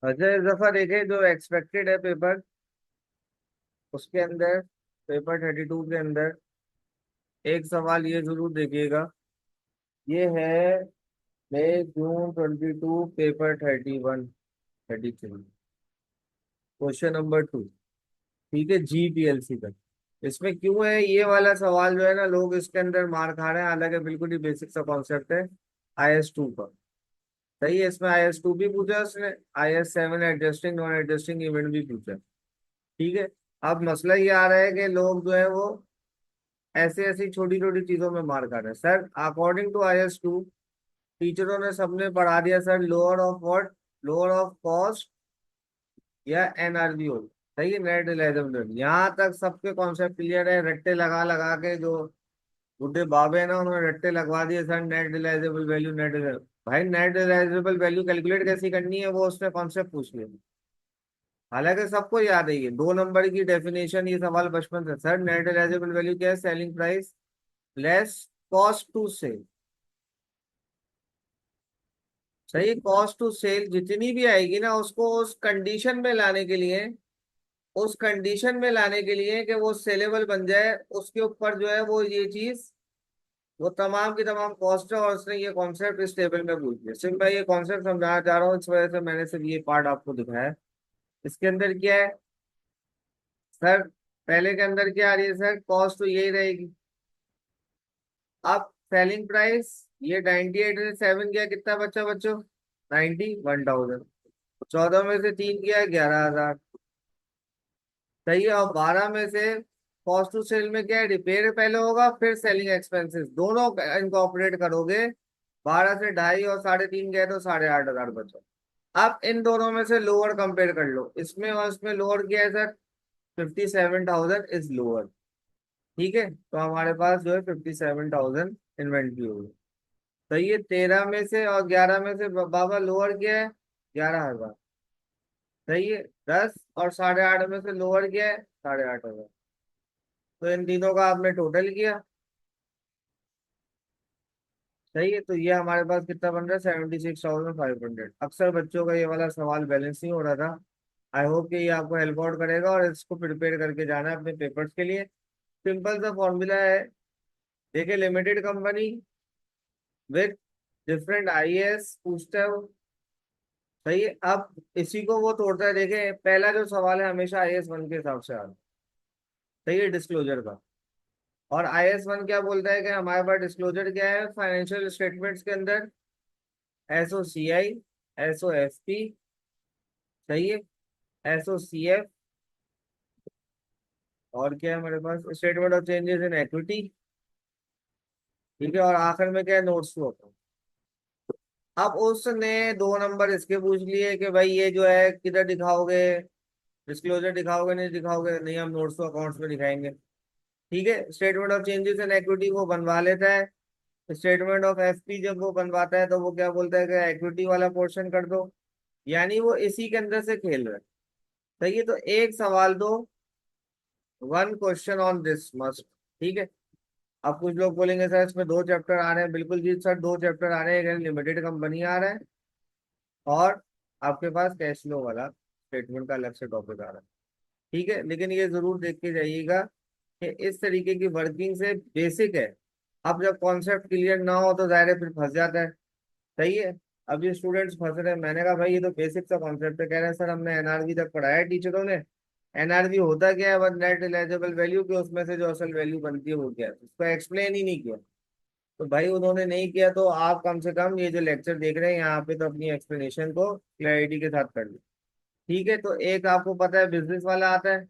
अच्छा, इस दफा देखे जो एक्सपेक्टेड है पेपर, उसके अंदर पेपर 32 के अंदर एक सवाल ये जरूर देखिएगा। ये है मई जून 22 पेपर 31 33, क्वेश्चन नंबर 2। ठीक है, जीपीएलसी का। इसमें क्यों है ये वाला सवाल जो है ना, लोग इसके अंदर मार खा रहे हैं, हालांकि बिल्कुल ही बेसिक सा कॉन्सेप्ट है। IS 2 का। सही है, इसमें IS 2 भी पूछा है उसने। IS 7 adjusting non adjusting event भी पूछा है। ठीक है। अब मसला ये आ रहा है कि लोग जो है वो ऐसे ऐसी छोटी छोटी चीजों में मार खा रहे हैं। सर अकॉर्डिंग टू IS 2, टीचरों ने सबने पढ़ा दिया sir, lower of what, lower of cost या NRV हो। सही है, नेट रिलायजेबल। यहाँ तक सबके कॉन्सेप्ट क्लियर है, रट्टे लगा लगा के जो बुढ़े बाबे हैं ना, उन्होंने रट्टे लगवा दिए सर, नेट रिलायजेबल वैल्यू, नेट रिलायजेबल। भाई नेट रिलायजेबल वैल्यू कैलकुलेट कैसी करनी है वो उसने कॉन्सेप्ट पूछ लिया। हालांकि सबको याद है, ये 2 नंबर की डेफिनेशन, ये सवाल बचपन से। सर नेट रिलायजेबल वैल्यू क्या है? Selling price less cost to sell. सही, कॉस्ट टू सेल जितनी भी आएगी ना, उसको उस कंडीशन में लाने के लिए, उस कंडीशन में लाने के लिए कि वो सेलेबल बन जाए, उसके ऊपर जो है वो ये चीज, वो तमाम की तमाम कॉस्ट है। और उसने ये कॉन्सेप्ट इस टेबल में पूछ लिया। सिर्फ मैं ये कॉन्सेप्ट समझाना चाह रहा हूँ, इस वजह से मैंने सिर्फ ये पार्ट आपको दिखाया है। इसके अंदर क्या है सर? पहले के अंदर क्या आ रही है सर? कॉस्ट तो यही रहेगी। अब सेलिंग प्राइस, ये 98 में 7 गया, कितना बच्चा बच्चों? 91,000। 14 में से 3 गया, 11,000। सही है। और 12 में से कॉस्ट टू सेल में क्या है? रिपेयर पहले होगा, फिर सेलिंग एक्सपेंसेस, दोनों इनकॉर्पोरेट करोगे। 12 से 2.5 और 3.5 गए तो 8,500 बचा। अब इन दोनों में से लोअर कंपेयर कर लो, इसमें और इसमें लोअर क्या है सर? 57,000 is lower. ठीक है, तो हमारे पास जो है 57,000 इन्वेंट्री होगी। तो ये 13 में से और 11 में से बाबा लोअर क्या है? 11,000। सही है। 10 और 8.5 में से लोअर क्या है? 8,500। तो इन तीनों का आपने टोटल किया। सही है, तो ये हमारे पास कितना बन रहा है? 76,500। अक्सर बच्चों का ये वाला सवाल बैलेंस नहीं हो रहा था। आई होप कि ये आपको हेल्प आउट करेगा और इसको प्रिपेयर करके जाना है अपने पेपर्स के लिए। सिंपल सा फॉर्मूला है। देखिए, limited company with different IAS पूछता है वो। सही है। अब इसी को वो तोड़ता है। देखें, पहला जो सवाल है हमेशा IS 1 के हिसाब से आता है। सही है, डिस्क्लोजर का। और IS 1 क्या बोलता है कि हमारे पास डिस्क्लोजर क्या है फाइनेंशियल स्टेटमेंट्स के अंदर? SOCI, SOFP। सही है, SOCF। और क्या है हमारे पास? Statement of changes in equity. ठीक है, और आखिर में क्या है? Notes to account. अब उसने 2 नंबर इसके पूछ लिए कि भाई ये जो है किधर दिखाओगे? डिस्क्लोजर दिखाओगे? नहीं दिखाओगे? नहीं, हम नोट्स टू अकाउंट्स में दिखाएंगे। ठीक है, statement of changes in equity वो बनवा लेता है। स्टेटमेंट ऑफ FP जब वो बनवाता है तो वो क्या बोलता है कि इक्विटी वाला पोर्शन कर दो। यानी वो इसी के अंदर से खेल रहा है। सही है, तो एक सवाल दो, 1 क्वेश्चन ऑन दिस मस्ट। ठीक है। अब कुछ लोग बोलेंगे सर इसमें 2 चैप्टर आ रहे हैं। बिल्कुल जी सर, 2 चैप्टर आ रहे हैं। एक लिमिटेड कंपनी आ रहा है, और आपके पास कैश फ्लो वाला स्टेटमेंट का अलग से टॉपिक आ रहा है। ठीक है, लेकिन ये जरूर देख के जाइएगा कि इस तरीके की वर्किंग से बेसिक है। अब जब कॉन्सेप्ट क्लियर ना हो तो जाहिर है फिर फंस जाता है। सही है। अब ये स्टूडेंट्स फंस रहे हैं। मैंने कहा भाई ये तो बेसिक सा कॉन्सेप्ट है। कह रहे हैं सर हमने NRV तक पढ़ाया है टीचरों ने। NRV होता क्या है? बस नेट रिलायजेबल वैल्यू की उसमें से जो असल वैल्यू बनती है वो क्या है, उसको एक्सप्लेन ही नहीं किया। तो भाई उन्होंने नहीं किया तो आप कम से कम ये जो लेक्चर देख रहे हैं यहाँ पे तो अपनी एक्सप्लेनेशन को क्लैरिटी के साथ कर लो। ठीक है, तो एक आपको पता है बिजनेस वाला आता है।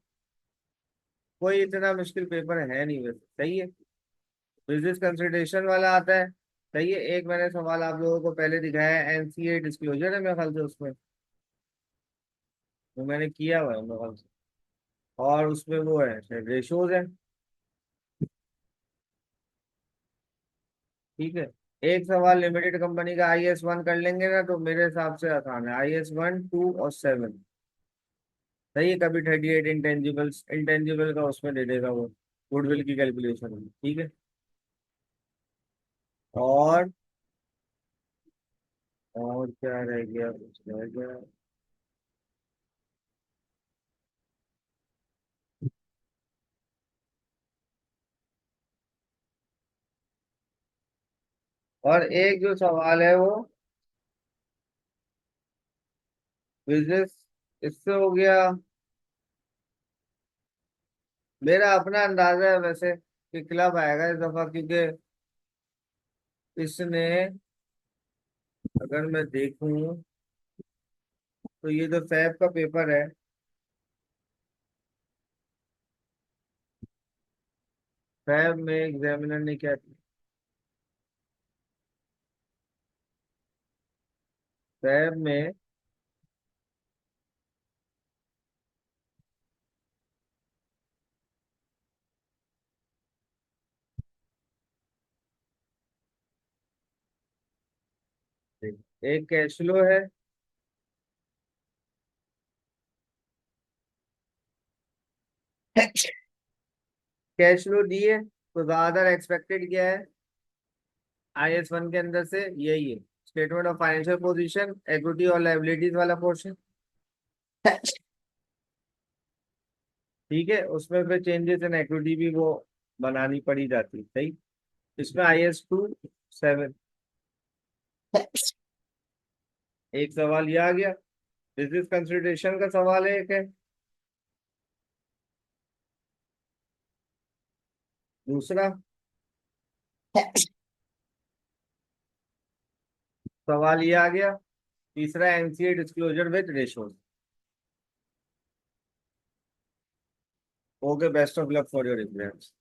कोई इतना मुश्किल पेपर है नहीं वैसे। सही है। बिजनेस कंसिडरेशन वाला आता है। सही है। एक मैंने सवाल आप लोगों को पहले दिखाया है, NCA डिस्क्लोजर है मेरे ख्याल से उसमें, वो मैंने किया हुआ है मेरे ख्याल से। और उसमें वो है रेशोज है। ठीक है। एक सवाल लिमिटेड कंपनी का IS 1 कर लेंगे ना तो मेरे हिसाब से आसान है। IS 1, 2 और 7। सही है। कभी 38 इंटेंजिबल्स, इंटेंजिबल का उसमें दे देगा वो, गुडविल की कैलकुलेशन में। ठीक है। और और क्या रह गया? कुछ रह गया? और एक जो सवाल है वो बिजनेस, इससे हो गया। मेरा अपना अंदाजा है वैसे कि क्लब आएगा इस दफा, क्योंकि इसने, अगर मैं देखूं तो ये जो फैब का पेपर है, फैब में एग्जामिनर ने क्या किया, फैब में एक कैश फ्लो है, कैश फ्लो दी है, तो ज्यादा एक्सपेक्टेड क्या है IS 1 के अंदर से, यही है statement of financial position, equity और लायबिलिटीज वाला पोर्शन। ठीक है, उसमें फिर चेंजेस इन इक्विटी भी वो बनानी पड़ी जाती, सही। इसमें IS 2 7 एक सवाल ये आ गया। बिजनेस कंसिडरेशन का सवाल है एक है। दूसरा सवाल ये आ गया। तीसरा NCA disclosure with ratios. Okay, best of luck for your exams.